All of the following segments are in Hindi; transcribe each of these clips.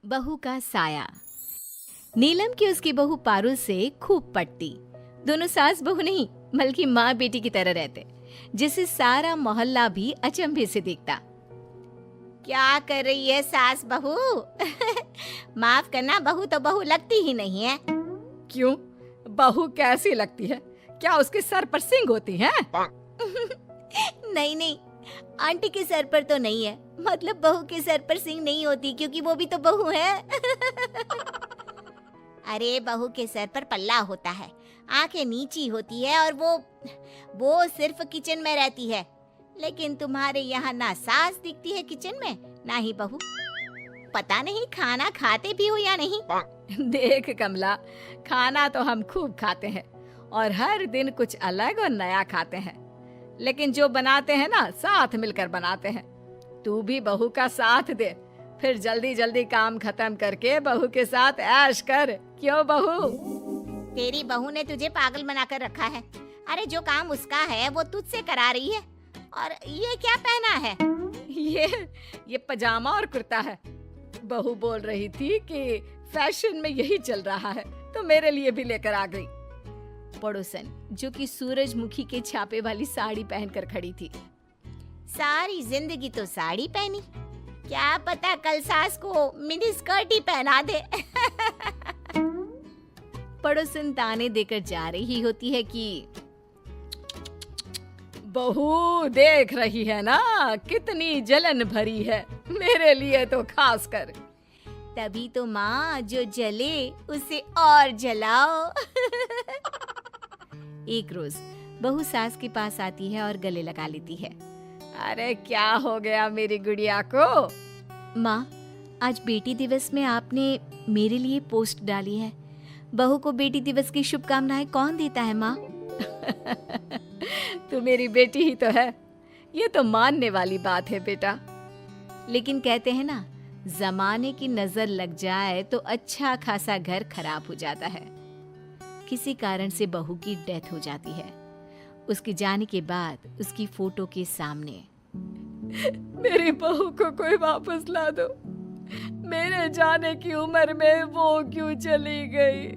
बहू का साया। नीलम की उसकी बहू पारुल से खूब पटती। दोनों सास बहू नहीं बल्कि माँ बेटी की तरह रहते, जिसे सारा मोहल्ला भी अचंभे से देखता। क्या कर रही है सास बहू? माफ करना, बहू तो बहू लगती ही नहीं है। क्यों? बहू कैसी लगती है? क्या उसके सर पर सींग होती हैं? नहीं नहीं, आंटी के सर पर तो नहीं है, मतलब बहू के सर पर सींग नहीं होती क्योंकि वो भी तो बहू है। अरे बहू के सर पर पल्ला होता है, आंखें नीची होती है और वो सिर्फ किचन में रहती है। लेकिन तुम्हारे यहाँ ना सास दिखती है किचन में, ना ही बहू। पता नहीं खाना खाते भी हो या नहीं। देख कमला, खाना तो हम खूब खाते हैं और हर दिन कुछ अलग और नया खाते हैं, लेकिन जो बनाते हैं ना साथ मिलकर बनाते हैं। तू भी बहू का साथ दे, फिर जल्दी जल्दी काम खत्म करके बहू के साथ ऐश कर। क्यों बहू? तेरी बहू ने तुझे पागल बनाकर रखा है। अरे जो काम उसका है वो तुझसे करा रही है। और ये क्या पहना है? ये पजामा और कुर्ता है। बहू बोल रही थी कि फैशन में यही चल रहा है, तो मेरे लिए भी लेकर आ गई। पड़ोसन, जो कि सूरजमुखी के छापे वाली साड़ी पहनकर खड़ी थी। सारी जिंदगी तो साड़ी पहनी, क्या पता कल सास को मिनी स्कर्ट ही पहना दे। पड़ोसन ताने देकर जा रही होती है कि बहू देख रही है ना कितनी जलन भरी है, मेरे लिए तो खास कर। तभी तो माँ, जो जले उसे और जलाओ। एक रोज बहू सास के पास आती है और गले लगा लेती है। अरे क्या हो गया मेरी गुड़िया को? माँ, आज बेटी दिवस में आपने मेरे लिए पोस्ट डाली है। बहू को बेटी दिवस की शुभकामनाएं कौन देता है माँ? तू मेरी बेटी ही तो है, ये तो मानने वाली बात है बेटा। लेकिन कहते हैं ना, जमाने की नजर लग जाए तो अच्छा खासा घर खराब हो जाता है। किसी कारण से बहू की डेथ हो जाती है। उसके जाने के बाद उसकी फोटो के सामने, मेरी बहू को कोई वापस ला दो, मेरे जाने की उम्र में वो क्यों चली गई?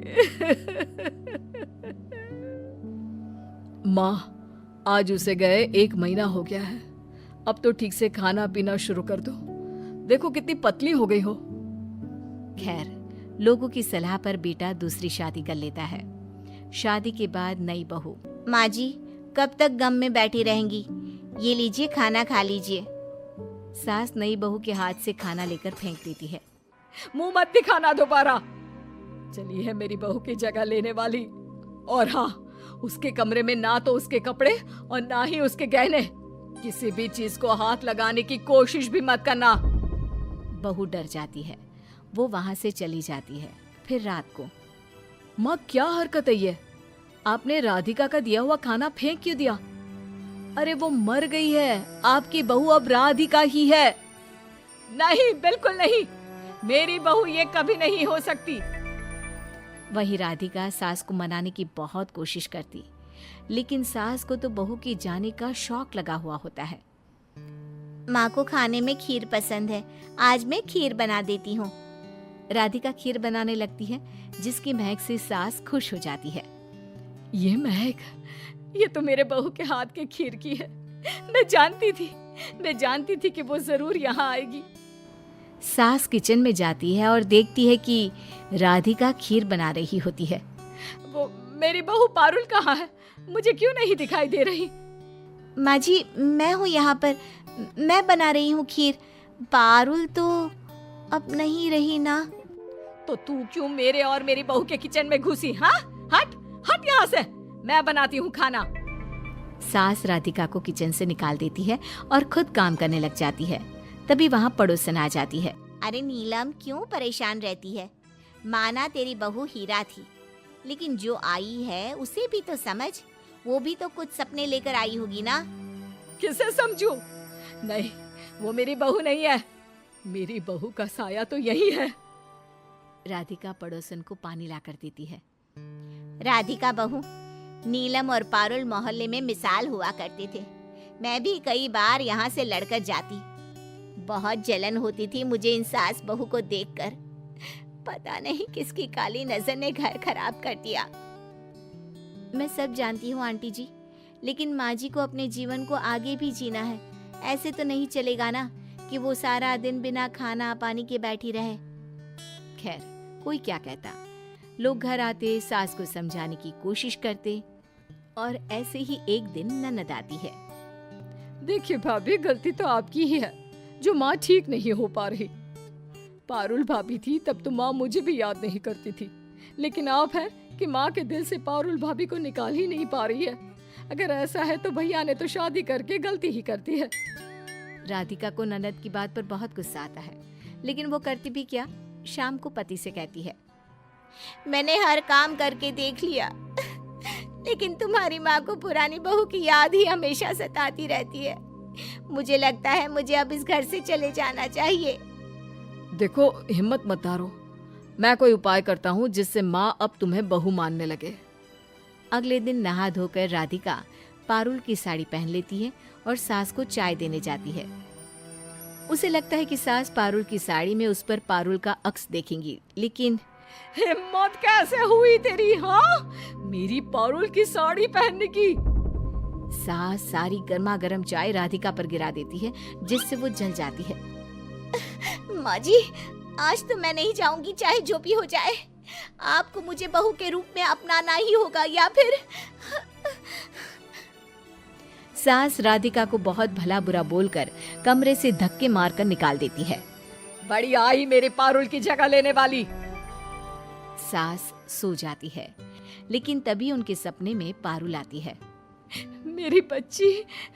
माँ, आज उसे गए 1 महीना हो गया है। अब तो ठीक से खाना पीना शुरू कर दो, देखो कितनी पतली हो गई हो। खैर, लोगों की सलाह पर बेटा दूसरी शादी कर लेता है। शादी के बाद नई बहू, माँ जी कब तक गम में बैठी रहेंगी? ये लीजिए खाना खा लीजिए। सास नई बहू के हाथ से खाना लेकर फेंक देती है। मुंह मत दिखाना दोबारा। चली है मेरी बहू की जगह लेने वाली। और हाँ, उसके कमरे में ना तो उसके कपड़े और ना ही उसके गहने। किसी भी चीज को हाथ लगाने की कोशिश भी मत करना। बहू डर जाती है, वो वहां से चली जाती है। फिर रात को, माँ क्या हरकत है ये? आपने राधिका का दिया हुआ खाना फेंक क्यों दिया? अरे वो मर गई है, आपकी बहू अब राधिका ही है। नहीं, बिल्कुल नहीं, मेरी बहू ये कभी नहीं हो सकती। वही राधिका सास को मनाने की बहुत कोशिश करती, लेकिन सास को तो बहू के जाने का शौक लगा हुआ होता है। माँ को खाने में खीर पसंद है, आज मैं खीर बना देती हूँ। राधिका खीर बनाने लगती है, जिसकी महक से सास खुश हो जाती है। ये महक, ये तो मेरे बहू के हाथ के खीर की है। मैं जानती थी कि वो जरूर यहाँ आएगी। सास किचन में जाती है और देखती है कि राधिका खीर बना रही होती है। वो मेरी बहू पारुल कहाँ है? मुझे क्यों नहीं दिखाई दे रही? माँ जी, मैं हूँ यहाँ पर, मैं बना रही हूँ खीर। पारुल तो अब नहीं रही ना। तो तू क्यों मेरे और मेरी बहू के किचन में घुसी? हाँ, हट यहाँ से, मैं बनाती हूँ खाना। सास राधिका को किचन से निकाल देती है और खुद काम करने लग जाती है। तभी वहाँ पड़ोसन आ जाती है। अरे नीलम, क्यों परेशान रहती है? माना तेरी बहू हीरा थी, लेकिन जो आई है उसे भी तो समझ। वो भी तो कुछ सपने लेकर आई होगी ना। किसे समझूं? नहीं, वो मेरी बहू नहीं है। मेरी बहू का साया तो यही है। राधिका पड़ोसन को पानी लाकर देती है। राधिका बहू, नीलम और पारुल मोहल्ले में मिसाल हुआ करते थे। मैं भी कई बार यहाँ से लड़कर जाती। बहुत जलन होती थी मुझे इन सास बहू को देखकर। पता नहीं किसकी काली नजर ने घर खराब कर दिया। मैं सब जानती हूँ आंटी जी, लेकिन माँ जी को अपने जीवन को आगे भी जीना है। ऐसे तो नहीं चलेगा ना कि वो सारा दिन बिना खाना पानी के बैठी रहे। खैर, कोई क्या कहता। लोग घर आते, सास को समझाने की कोशिश करते और ऐसे ही एक दिन ननद आती है। देखिए भाभी, गलती तो आपकी ही है जो माँ ठीक नहीं हो पा रही। पारुल भाभी थी तब तो माँ मुझे भी याद नहीं करती थी, लेकिन आप है कि माँ के दिल से पारुल भाभी को निकाल ही नहीं पा रही है। अगर ऐसा है तो भैया ने तो शादी करके गलती ही करती है। राधिका को ननद की बात पर बहुत गुस्सा आता है, लेकिन वो करती भी क्या, शाम को पति से कहती है, मैंने हर काम करके देख लिया लेकिन तुम्हारी माँ को पुरानी बहू की याद ही हमेशा सताती रहती है। मुझे लगता है मुझे अब इस घर से चले जाना चाहिए। देखो, हिम्मत मत हारो, मैं कोई उपाय करता हूँ जिससे माँ अब तुम्हें बहू मानने लगे। अगले दिन नहा धोकर राधिका पारुल की साड़ी पहन लेती है और सास को चाय देने जाती है। उसे लगता है कि सास पारुल की साड़ी में उस पर पारुल का अक्स देखेंगी, लेकिन हिम्मत कैसे हुई तेरी, हाँ, मेरी पारुल की साड़ी पहनने की। सास सारी गर्मा गर्म चाय राधिका पर गिरा देती है, जिससे वो जल जाती है। माँ जी, आज तो मैं नहीं जाऊंगी, चाहे जो भी हो जाए। आपको मुझे बहू के रूप में अपनाना ही होगा, या फिर सास राधिका को बहुत भला बुरा बोलकर कमरे से धक्के मारकर निकाल देती है। बड़ी आई मेरे पारुल की जगह लेने वाली। सास सो जाती है, लेकिन तभी उनके सपने में पारुल आती है। मेरी बच्ची,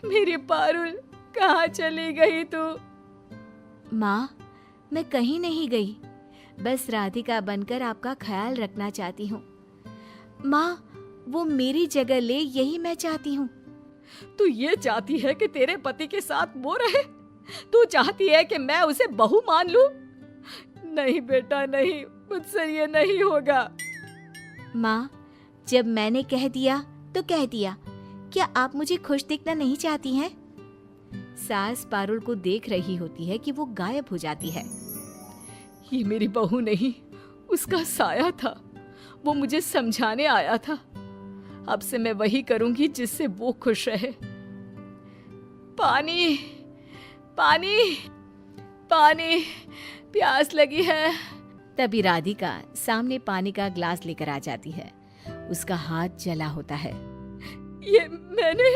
मेरी पारुल, कहाँ चली गई तू? माँ, मैं कहीं नहीं गई, बस राधिका बनकर आपका ख्याल रखना चाहती हूँ। माँ, वो मेरी जगह ले, यही मैं चाहती हूँ। तू ये चाहती है कि तेरे पति के साथ वो रहे? तू चाहती है कि मैं उसे बहू मान लूं? नहीं बेटा, नहीं, मुझसे ये नहीं होगा। माँ, जब मैंने कह दिया तो कह दिया, क्या आप मुझे खुश देखना नहीं चाहती हैं? सास पारुल को देख रही होती है कि वो गायब हो जाती है। ये मेरी बहू नहीं, उसका साया था। वो मुझे समझाने आया था। अब से मैं वही करूंगी जिससे वो खुश रहे। पानी, पानी, पानी, प्यास लगी है। तभी राधिका सामने पानी का ग्लास लेकर आ जाती है। उसका हाथ जला होता है। ये मैंने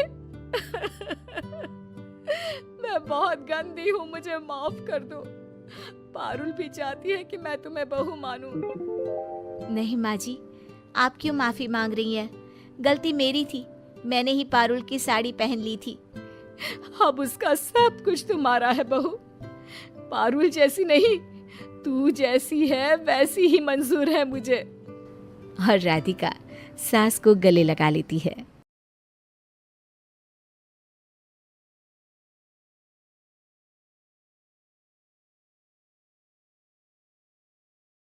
मैं बहुत गंदी हूँ, मुझे माफ कर दो। पारुल भी चाहती है कि मैं तुम्हें बहू मानूं। नहीं माँ जी, आप क्यों माफी मांग रही हैं? गलती मेरी थी, मैंने ही पारुल की साड़ी पहन ली थी। अब उसका सब कुछ तुम्हारा है बहू। पारुल जैसी नहीं, तू जैसी है वैसी ही मंजूर है मुझे। और राधिका सास को गले लगा लेती है।